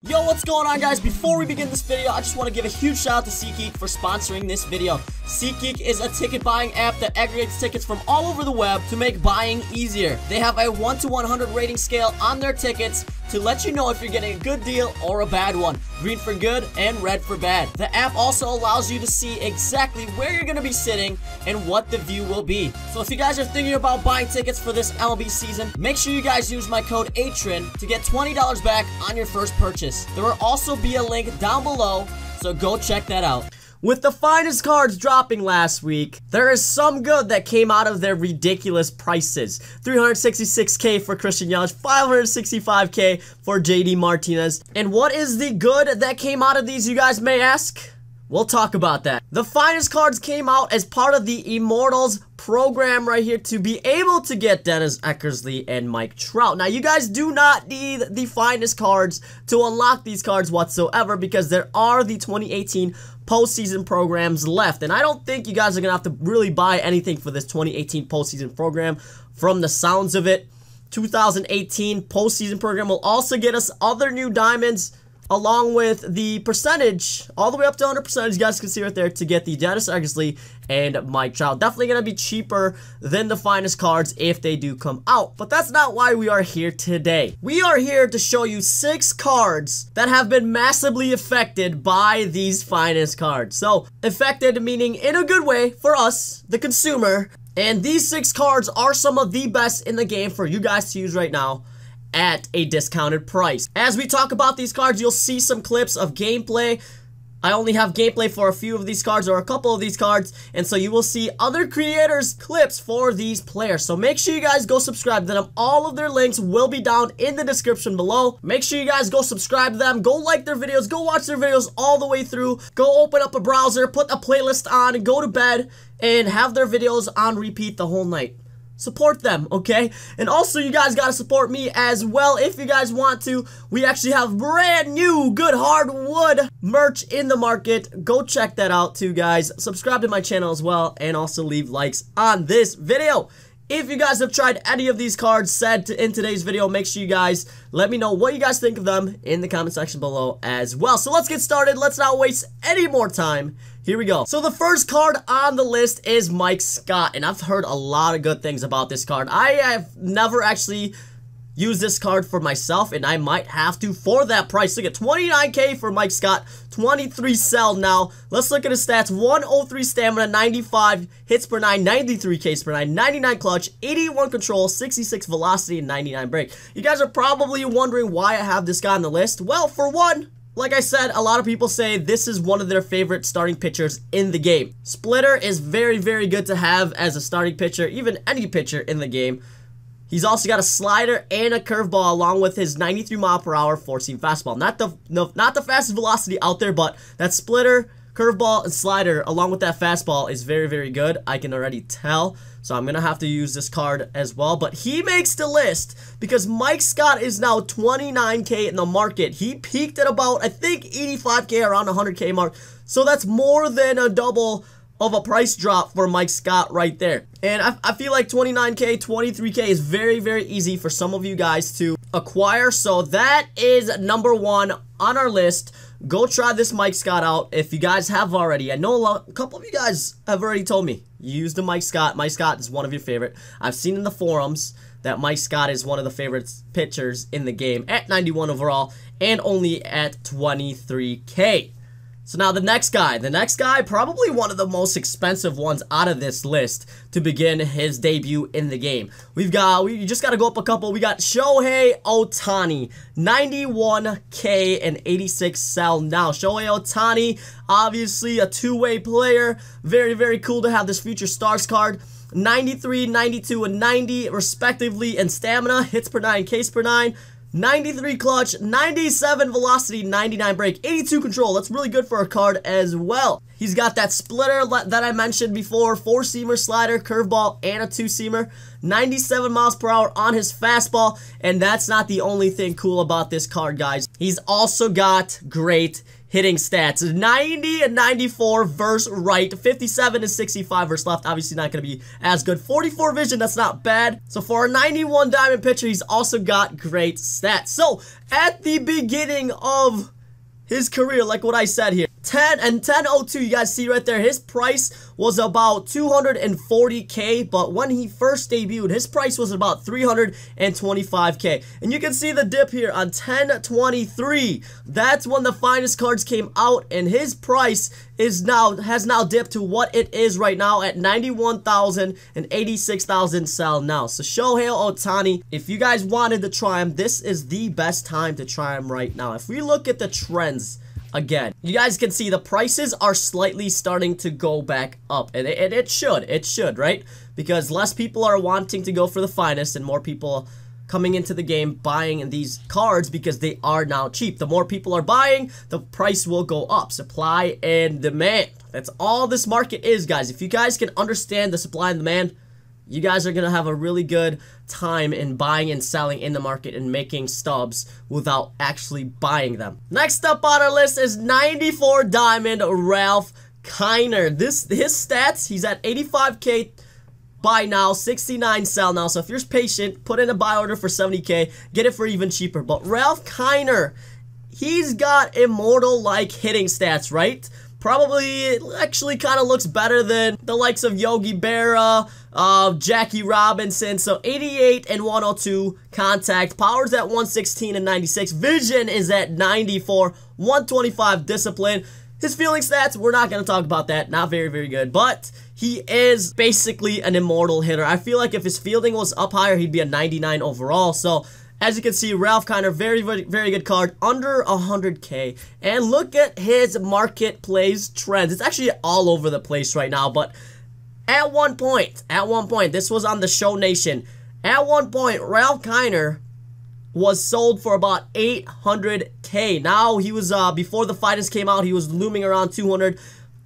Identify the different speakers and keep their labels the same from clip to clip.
Speaker 1: Yo, what's going on, guys? Before we begin this video, I just want to give a huge shout out to SeatGeek for sponsoring this video. SeatGeek is a ticket buying app that aggregates tickets from all over the web to make buying easier. They have a 1 to 100 rating scale on their tickets to let you know if you're getting a good deal or a bad one. Green for good and red for bad. The app also allows you to see exactly where you're going to be sitting and what the view will be. So if you guys are thinking about buying tickets for this MLB season, make sure you guys use my code Atrin to get $20 back on your first purchase. There will also be a link down below, so go check that out. With the finest cards dropping last week, there is some good that came out of their ridiculous prices. $366K for Christian Yelich, $565K for JD Martinez. And what is the good that came out of these, you guys may ask? We'll talk about that. The finest cards came out as part of the Immortals program right here to be able to get Dennis Eckersley and Mike Trout. Now, you guys do not need the finest cards to unlock these cards whatsoever because there are the 2018 postseason programs left. And I don't think you guys are going to have to really buy anything for this 2018 postseason program from the sounds of it. 2018 postseason program will also get us other new diamonds along with the percentage, all the way up to 100%, you guys can see right there, to get the Dennis Eckersley and Mike Trout. Definitely going to be cheaper than the finest cards if they do come out. But that's not why we are here today. We are here to show you 6 cards that have been massively affected by these finest cards. So, affected meaning in a good way for us, the consumer. And these 6 cards are some of the best in the game for you guys to use right now at a discounted price. As we talk about these cards, you'll see some clips of gameplay. I only have gameplay for a few of these cards or a couple of these cards, and so you will see other creators' clips for these players. So make sure you guys go subscribe to them. All of their links will be down in the description below. Make sure you guys go subscribe to them, go like their videos, go watch their videos all the way through, go open up a browser, put a playlist on, and go to bed and have their videos on repeat the whole night. Support them, okay? And also, you guys gotta support me as well if you guys want to. We actually have brand new good hardwood merch in the market. Go check that out too, guys. Subscribe to my channel as well, and also leave likes on this video. If you guys have tried any of these cards said in today's video, make sure you guys let me know what you guys think of them in the comment section below as well. So let's get started. Let's not waste any more time. Here we go. So the first card on the list is Mike Scott, and I've heard a lot of good things about this card. I have never actually used this card for myself, and I might have to for that price. Look at 29K for Mike Scott, 23 sell now. Let's look at his stats. 103 stamina, 95 hits per 9, 93 Ks per 9, 99 clutch, 81 control, 66 velocity, and 99 break. You guys are probably wondering why I have this guy on the list. Well, for one, like I said, a lot of people say this is one of their favorite starting pitchers in the game. Splitter is very, very good to have as a starting pitcher, even any pitcher in the game. He's also got a slider and a curveball along with his 93 mile per hour four-seam fastball. Not the fastest velocity out there, but that splitter, curveball, and slider along with that fastball is very, very good. I can already tell. So I'm going to have to use this card as well. But he makes the list because Mike Scott is now 29K in the market. He peaked at about, I think, 85K, around 100K mark. So that's more than a double of a price drop for Mike Scott right there. And I feel like 29K, 23K is very, very easy for some of you guys to acquire. So that is number 1 on our list. Go try this Mike Scott out if you guys have already. I know a couple of you guys have already told me you use the Mike Scott. Mike Scott is one of your favorite. I've seen in the forums that Mike Scott is one of the favorite pitchers in the game at 91 overall and only at 23K. So now the next guy, probably one of the most expensive ones out of this list to begin his debut in the game. We just got to go up a couple. We got Shohei Otani, 91K and 86 sell now. Shohei Otani, obviously a two-way player. Very, very cool to have this Future Stars card. 93, 92, and 90 respectively in stamina, hits per 9, Ks per 9. 93 clutch, 97 velocity, 99 break, 82 control. That's really good for a card as well. He's got that splitter that I mentioned before, 4-seamer, slider, curveball, and a 2-seamer. 97 miles per hour on his fastball, and that's not the only thing cool about this card, guys. He's also got great hitting stats. 90 and 94 versus right. 57 and 65 versus left. Obviously not going to be as good. 44 vision, that's not bad. So for a 91 diamond pitcher, he's also got great stats. So at the beginning of his career, like what I said here, 1002, you guys see right there, his price was about 240k, but when he first debuted, his price was about 325k. And you can see the dip here on 1023. That's when the finest cards came out, and his price has now dipped to what it is right now at 91,000 and 86,000 sell now. So Shohei Otani, if you guys wanted to try him, this is the best time to try him right now. If we look at the trends again, you guys can see the prices are slightly starting to go back up, and it should, right? Because less people are wanting to go for the finest and more people coming into the game buying these cards because they are now cheap. The more people are buying, the price will go up. Supply and demand. That's all this market is, guys. If you guys can understand the supply and demand, you guys are going to have a really good time in buying and selling in the market and making stubs without actually buying them. Next up on our list is 94 diamond Ralph Kiner. His stats, he's at 85k buy now, 69 sell now. So if you're patient, put in a buy order for 70k, get it for even cheaper. But Ralph Kiner, he's got immortal-like hitting stats, right? Probably, it actually kind of looks better than the likes of Yogi Berra, Jackie Robinson. So 88 and 102 contact, power's at 116 and 96, vision is at 94, 125 discipline. His fielding stats, we're not going to talk about that, not very, very good, but he is basically an immortal hitter. I feel like if his fielding was up higher, he'd be a 99 overall. So as you can see, Ralph Kiner, very, very, very good card, under 100k. And look at his marketplace trends. It's actually all over the place right now, but at one point, this was on the Show Nation. At one point, Ralph Kiner was sold for about 800k. Now, he was, before the finest came out, he was looming around 200,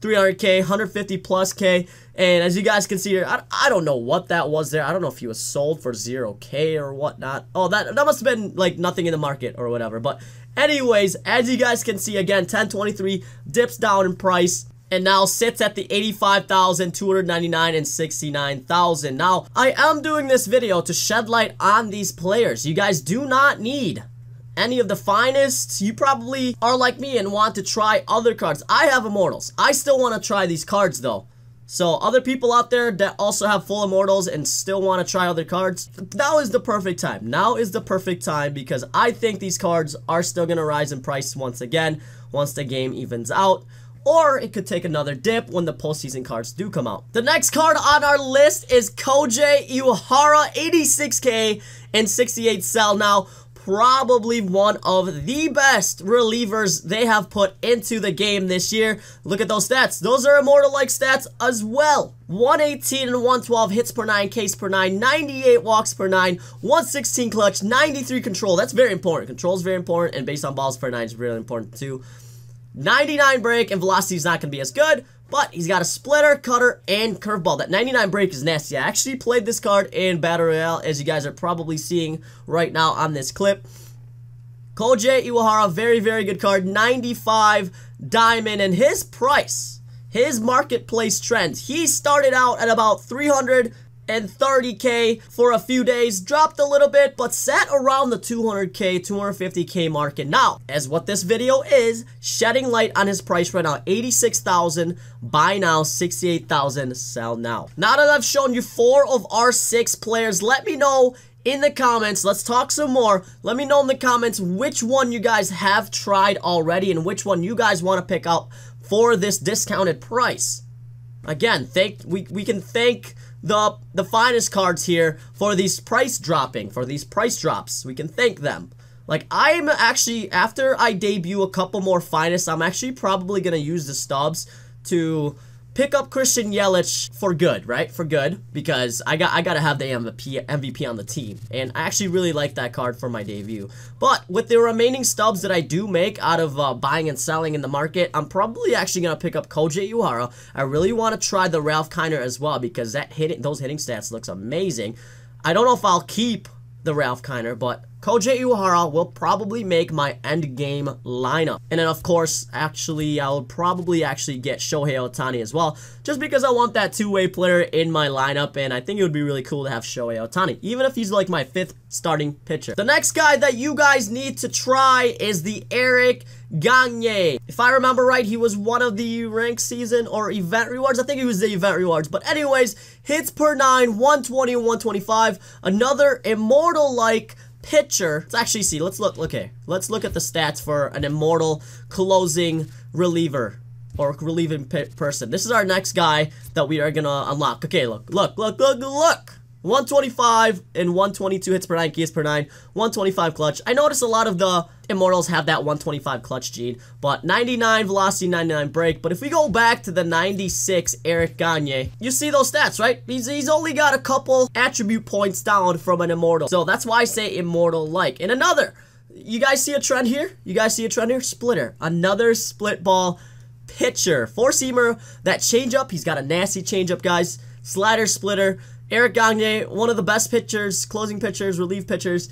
Speaker 1: 300k, 150 plus k. And as you guys can see here, I don't know what that was there. I don't know if he was sold for 0k or whatnot. Oh, that must have been like nothing in the market or whatever. But anyways, as you guys can see, again, 1023 dips down in price and now sits at the 85,299 and 69,000. Now, I am doing this video to shed light on these players. You guys do not need any of the finest. You probably are like me and want to try other cards. I have immortals. I still want to try these cards though. So other people out there that also have full immortals and still want to try other cards, now is the perfect time. Now is the perfect time because I think these cards are still going to rise in price once again, once the game evens out. Or it could take another dip when the postseason cards do come out. The next card on our list is Koji Uehara, 86k and 68 sell now. Probably one of the best relievers they have put into the game this year. Look at those stats. Those are immortal-like stats as well. 118 and 112 hits per 9, Ks per 9, 98 walks per 9, 116 clutch, 93 control. That's very important. Control is very important, and based on balls per 9 is really important too. 99 break, and velocity is not going to be as good, but he's got a splitter, cutter, and curveball. That 99 break is nasty. I actually played this card in Battle Royale, as you guys are probably seeing right now on this clip. Koji Uehara, very, very good card. 95 diamond, and his price, his marketplace trends, he started out at about 330k for a few days, dropped a little bit, but sat around the 200k, 250k market. Now, as what this video is, shedding light on his price right now, 86,000, buy now, 68,000, sell now. Now that I've shown you 4 of our 6 players, let me know in the comments, let's talk some more. Let me know in the comments which one you guys have tried already and which one you guys want to pick up for this discounted price. Again, we can thank the finest cards here for these price dropping, for these price drops. We can thank them. Like, I'm actually, after I debut a couple more finest, I'm actually probably going to use the stubs to pick up Christian Yelich for good, right? For good, because I gotta have the MVP on the team, and I actually really like that card for my debut. But with the remaining stubs that I do make out of buying and selling in the market, I'm probably actually gonna pick up Koji Uehara. I really want to try the Ralph Kiner as well because those hitting stats looks amazing. I don't know if I'll keep the Ralph Kiner, but Koji Uehara will probably make my end game lineup. And then, of course, actually, I'll probably get Shohei Otani as well, just because I want that two-way player in my lineup, and I think it would be really cool to have Shohei Otani, even if he's like my 5th starting pitcher. The next guy that you guys need to try is the Gagne. If I remember right, he was one of the ranked season or event rewards. I think he was the event rewards. But anyways, hits per 9, 120 and 125. Another immortal-like pitcher. Let's actually see. Let's look. Okay, let's look at the stats for an immortal closing reliever or relieving person. This is our next guy that we are gonna unlock. Okay, look. 125 and 122 hits per 9, Ks per 9, 125 clutch. I notice a lot of the immortals have that 125 clutch gene, but 99 velocity, 99 break. But if we go back to the 96 Gagne, you see those stats, right? He's only got a couple attribute points down from an immortal. So that's why I say immortal-like. And another, you guys see a trend here? Splitter. Another split ball pitcher. Four-seamer, that changeup. He's got a nasty changeup, guys. Slider, splitter. Gagne, one of the best pitchers, closing pitchers, relief pitchers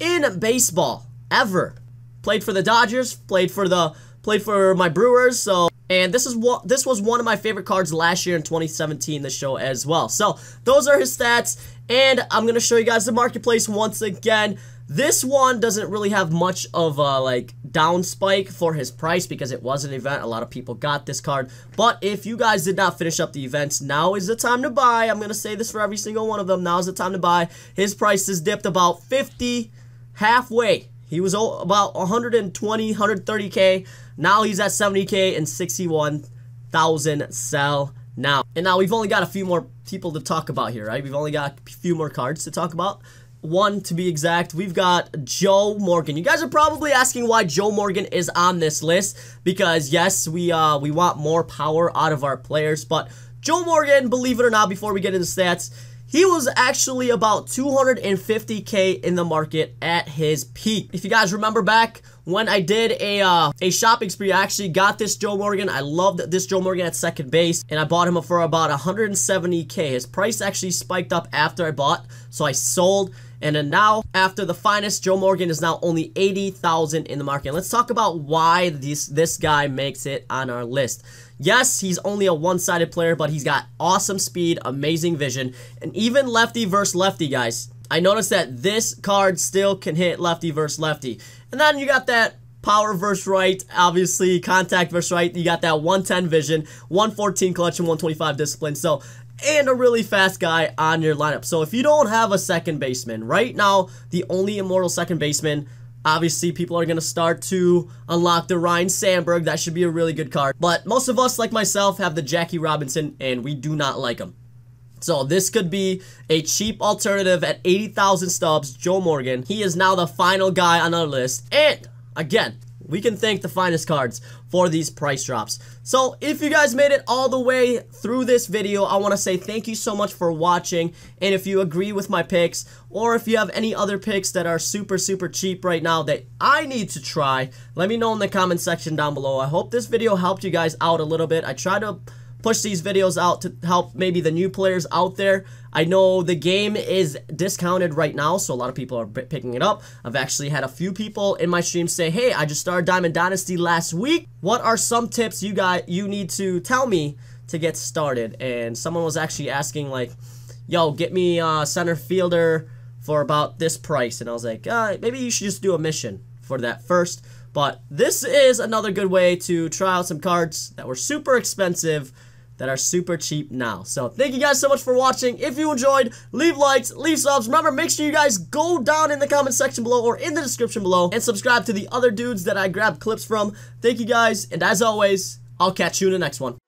Speaker 1: in baseball ever. Played for the Dodgers, played for my Brewers. So, and this was one of my favorite cards last year in 2017, the show as well. So those are his stats, and I'm gonna show you guys the marketplace once again. This one doesn't really have much of a like down spike for his price because it was an event. A lot of people got this card. But if you guys did not finish up the events, now is the time to buy. I'm going to say this for every single one of them. Now is the time to buy. His price has dipped about 50, halfway. He was about 120, 130K. Now he's at 70K and 61,000 sell now. And now we've only got a few more people to talk about here, right? We've only got a few more cards to talk about. One to be exact. We've got Joe Morgan. You guys are probably asking why Joe Morgan is on this list, because yes, we want more power out of our players, but Joe Morgan, believe it or not, before we get into stats, he was actually about 250K in the market at his peak. If you guys remember back when I did a shopping spree, I actually got this Joe Morgan. I loved this Joe Morgan at second base, and I bought him for about 170K. His price actually spiked up after I bought, so I sold. And then now, after the finest, Joe Morgan is now only 80,000 in the market. Let's talk about why this guy makes it on our list. Yes, he's only a one-sided player, but he's got awesome speed, amazing vision, and even lefty versus lefty, guys. I noticed that this card still can hit lefty versus lefty. And then you got that power versus right, obviously, contact versus right. You got that 110 vision, 114 clutch, and 125 discipline. So, and a really fast guy on your lineup. So if you don't have a second baseman, right now, the only immortal second baseman, obviously people are going to start to unlock the Ryan Sandberg. That should be a really good card. But most of us, like myself, have the Jackie Robinson, and we do not like him. So this could be a cheap alternative at 80,000 stubs. Joe Morgan, he is now the final guy on our list. And again, we can thank the finest cards for these price drops. So if you guys made it all the way through this video, I want to say thank you so much for watching. And if you agree with my picks, or if you have any other picks that are super cheap right now that I need to try, let me know in the comment section down below. I hope this video helped you guys out a little bit. I try to push these videos out to help maybe the new players out there. I know the game is discounted right now, so a lot of people are picking it up. I've actually had a few people in my stream say, hey, I just started Diamond Dynasty last week. What are some tips you need to tell me to get started? And someone was actually asking like, yo, get me a center fielder for about this price. And I was like, maybe you should just do a mission for that first. But this is another good way to try out some cards that were super expensive that are super cheap now. So thank you guys so much for watching. If you enjoyed, leave likes, leave subs. Remember, make sure you guys go down in the comment section below or in the description below and subscribe to the other dudes that I grabbed clips from. Thank you guys, and as always, I'll catch you in the next one.